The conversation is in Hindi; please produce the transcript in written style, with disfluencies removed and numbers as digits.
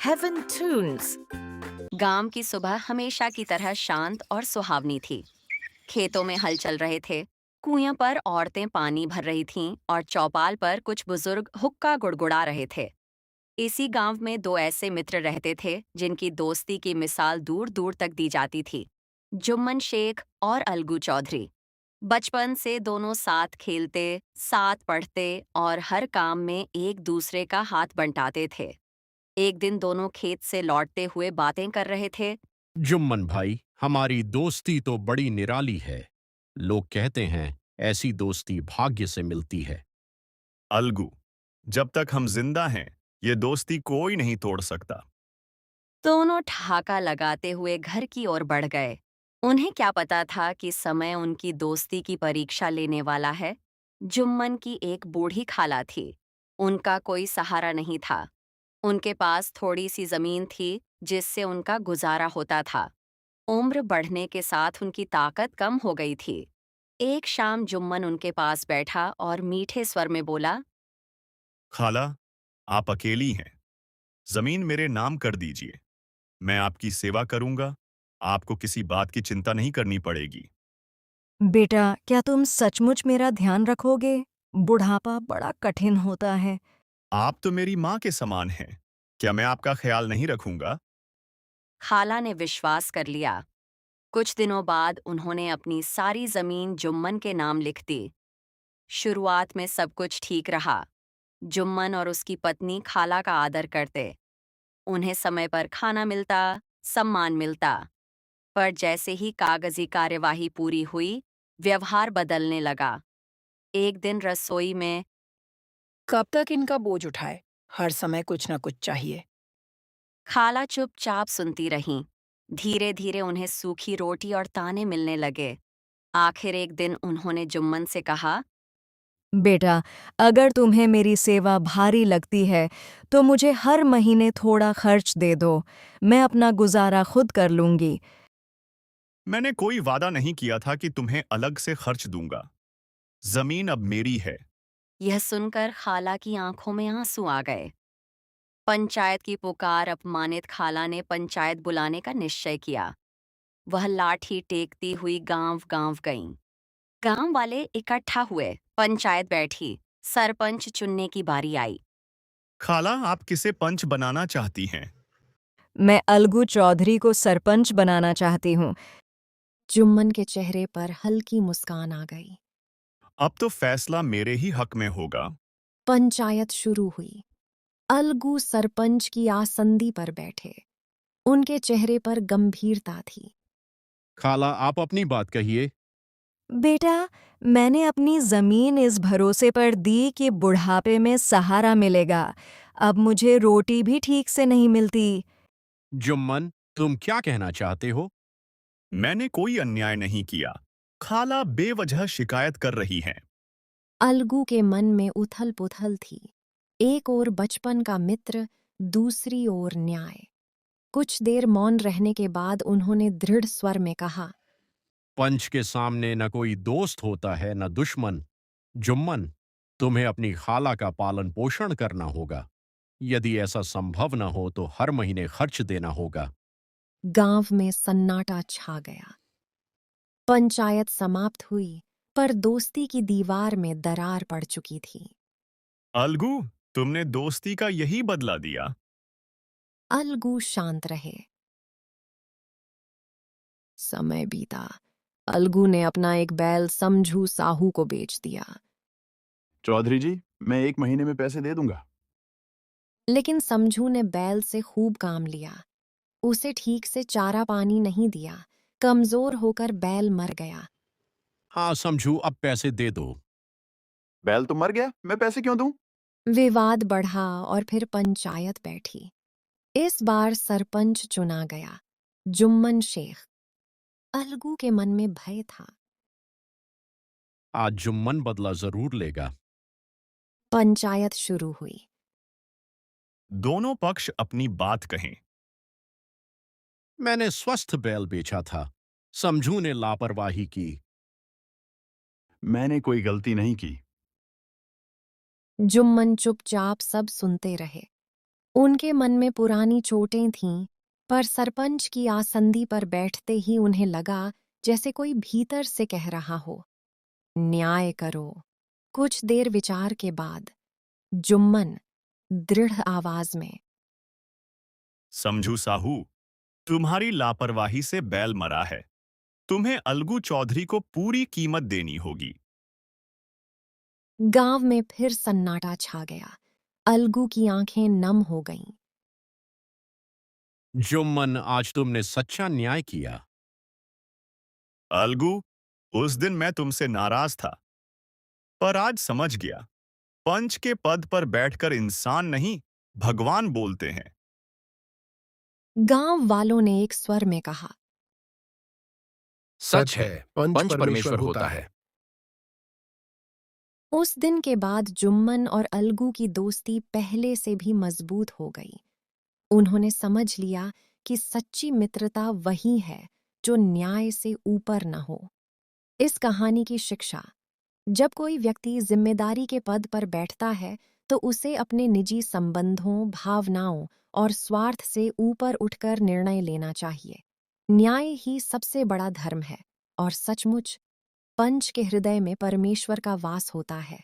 Heaven Tunes। गांव की सुबह हमेशा की तरह शांत और सुहावनी थी। खेतों में हल चल रहे थे, कुएं पर औरतें पानी भर रही थीं और चौपाल पर कुछ बुजुर्ग हुक्का गुड़गुड़ा रहे थे। इसी गांव में दो ऐसे मित्र रहते थे जिनकी दोस्ती की मिसाल दूर दूर तक दी जाती थी। जुम्मन शेख और अलगू चौधरी। बचपन से दोनों साथ खेलते, साथ पढ़ते और हर काम में एक दूसरे का हाथ बंटाते थे। एक दिन दोनों खेत से लौटते हुए बातें कर रहे थे। जुम्मन भाई, हमारी दोस्ती तो बड़ी निराली है। लोग कहते हैं ऐसी दोस्ती भाग्य से मिलती है। अलगू, जब तक हम जिंदा हैं, ये दोस्ती कोई नहीं तोड़ सकता। दोनों ठहाका लगाते हुए घर की ओर बढ़ गए। उन्हें क्या पता था कि समय उनकी दोस्ती की परीक्षा लेने वाला है। जुम्मन की एक बूढ़ी खाला थी। उनका कोई सहारा नहीं था। उनके पास थोड़ी सी जमीन थी जिससे उनका गुजारा होता था। उम्र बढ़ने के साथ उनकी ताकत कम हो गई थी। एक शाम जुम्मन उनके पास बैठा और मीठे स्वर में बोला। खाला, आप अकेली हैं। जमीन मेरे नाम कर दीजिए। मैं आपकी सेवा करूंगा। आपको किसी बात की चिंता नहीं करनी पड़ेगी। बेटा, क्या तुम सचमुच मेरा ध्यान रखोगे? बुढ़ापा बड़ा कठिन होता है। आप तो मेरी माँ के समान हैं। क्या मैं आपका ख्याल नहीं रखूंगा? खाला ने विश्वास कर लिया। कुछ दिनों बाद उन्होंने अपनी सारी जमीन जुम्मन के नाम लिख दी। शुरुआत में सब कुछ ठीक रहा। जुम्मन और उसकी पत्नी खाला का आदर करते। उन्हें समय पर खाना मिलता, सम्मान मिलता। पर जैसे ही कागजी कार्यवाही पूरी हुई, व्यवहार बदलने लगा। एक दिन रसोई में कब तक इनका बोझ उठाए? हर समय कुछ ना कुछ चाहिए। खाला चुपचाप सुनती रहीं। धीरे धीरे उन्हें सूखी रोटी और ताने मिलने लगे। आखिर एक दिन उन्होंने जुम्मन से कहा। बेटा, अगर तुम्हें मेरी सेवा भारी लगती है तो मुझे हर महीने थोड़ा खर्च दे दो। मैं अपना गुजारा खुद कर लूंगी। मैंने कोई वादा नहीं किया था कि तुम्हें अलग से खर्च दूंगा। जमीन अब मेरी है। यह सुनकर खाला की आंखों में आंसू आ गए। पंचायत की पुकार अपमानित खाला ने पंचायत बुलाने का निश्चय किया। वह लाठी टेकती हुई गांव-गांव गईं। गांव वाले इकट्ठा हुए, पंचायत बैठी, सरपंच चुनने की बारी आई। खाला, आप किसे पंच बनाना चाहती हैं? मैं अलगू चौधरी को सरपंच बनाना चाहती हूँ। जुम्मन के चेहरे पर हल्की मुस्कान आ गई। अब तो फैसला मेरे ही हक में होगा। पंचायत शुरू हुई। अलगू सरपंच की आसंदी पर बैठे। उनके चेहरे पर गंभीरता थी। खाला, आप अपनी बात कहिए। बेटा, मैंने अपनी जमीन इस भरोसे पर दी कि बुढ़ापे में सहारा मिलेगा। अब मुझे रोटी भी ठीक से नहीं मिलती। जुम्मन, तुम क्या कहना चाहते हो? मैंने कोई अन्याय नहीं किया। खाला बेवजह शिकायत कर रही हैं। अलगू के मन में उथल-पुथल थी। एक ओर बचपन का मित्र, दूसरी ओर न्याय। कुछ देर मौन रहने के बाद उन्होंने दृढ़ स्वर में कहा। पंच के सामने न कोई दोस्त होता है न दुश्मन। जुम्मन, तुम्हें अपनी खाला का पालन पोषण करना होगा। यदि ऐसा संभव न हो तो हर महीने खर्च देना होगा। गांव में सन्नाटा छा गया। पंचायत समाप्त हुई, पर दोस्ती की दीवार में दरार पड़ चुकी थी। अलगू, तुमने दोस्ती का यही बदला दिया। अलगू शांत रहे। समय बीता। अलगू ने अपना एक बैल समझू साहू को बेच दिया। चौधरी जी, मैं 1 महीने में पैसे दे दूंगा। लेकिन समझू ने बैल से खूब काम लिया। उसे ठीक से चारा पानी नहीं दिया। कमजोर होकर बैल मर गया। हाँ समझू, अब पैसे दे दो। बैल तो मर गया, मैं पैसे क्यों दूं? विवाद बढ़ा और फिर पंचायत बैठी। इस बार सरपंच चुना गया, जुम्मन शेख। अलगू के मन में भय था। आज जुम्मन बदला जरूर लेगा। पंचायत शुरू हुई। दोनों पक्ष अपनी बात कहें। मैंने स्वस्थ बैल बेचा था। समझू ने लापरवाही की। मैंने कोई गलती नहीं की। जुम्मन चुपचाप सब सुनते रहे। उनके मन में पुरानी चोटें थीं, पर सरपंच की आसंदी पर बैठते ही उन्हें लगा जैसे कोई भीतर से कह रहा हो, न्याय करो। कुछ देर विचार के बाद जुम्मन दृढ़ आवाज में, समझू साहू, तुम्हारी लापरवाही से बैल मरा है। तुम्हें अलगू चौधरी को पूरी कीमत देनी होगी। गांव में फिर सन्नाटा छा गया। अलगू की आंखें नम हो गईं। जुम्मन, आज तुमने सच्चा न्याय किया। अलगू, उस दिन मैं तुमसे नाराज था, पर आज समझ गया। पंच के पद पर बैठकर इंसान नहीं, भगवान बोलते हैं। गांव वालों ने एक स्वर में कहा। सच है, पंच परमेश्वर होता है। उस दिन के बाद जुम्मन और अलगू की दोस्ती पहले से भी मजबूत हो गई। उन्होंने समझ लिया कि सच्ची मित्रता वही है जो न्याय से ऊपर न हो। इस कहानी की शिक्षा: जब कोई व्यक्ति जिम्मेदारी के पद पर बैठता है तो उसे अपने निजी संबंधों, भावनाओं और स्वार्थ से ऊपर उठकर निर्णय लेना चाहिए। न्याय ही सबसे बड़ा धर्म है और सचमुच पंच के हृदय में परमेश्वर का वास होता है।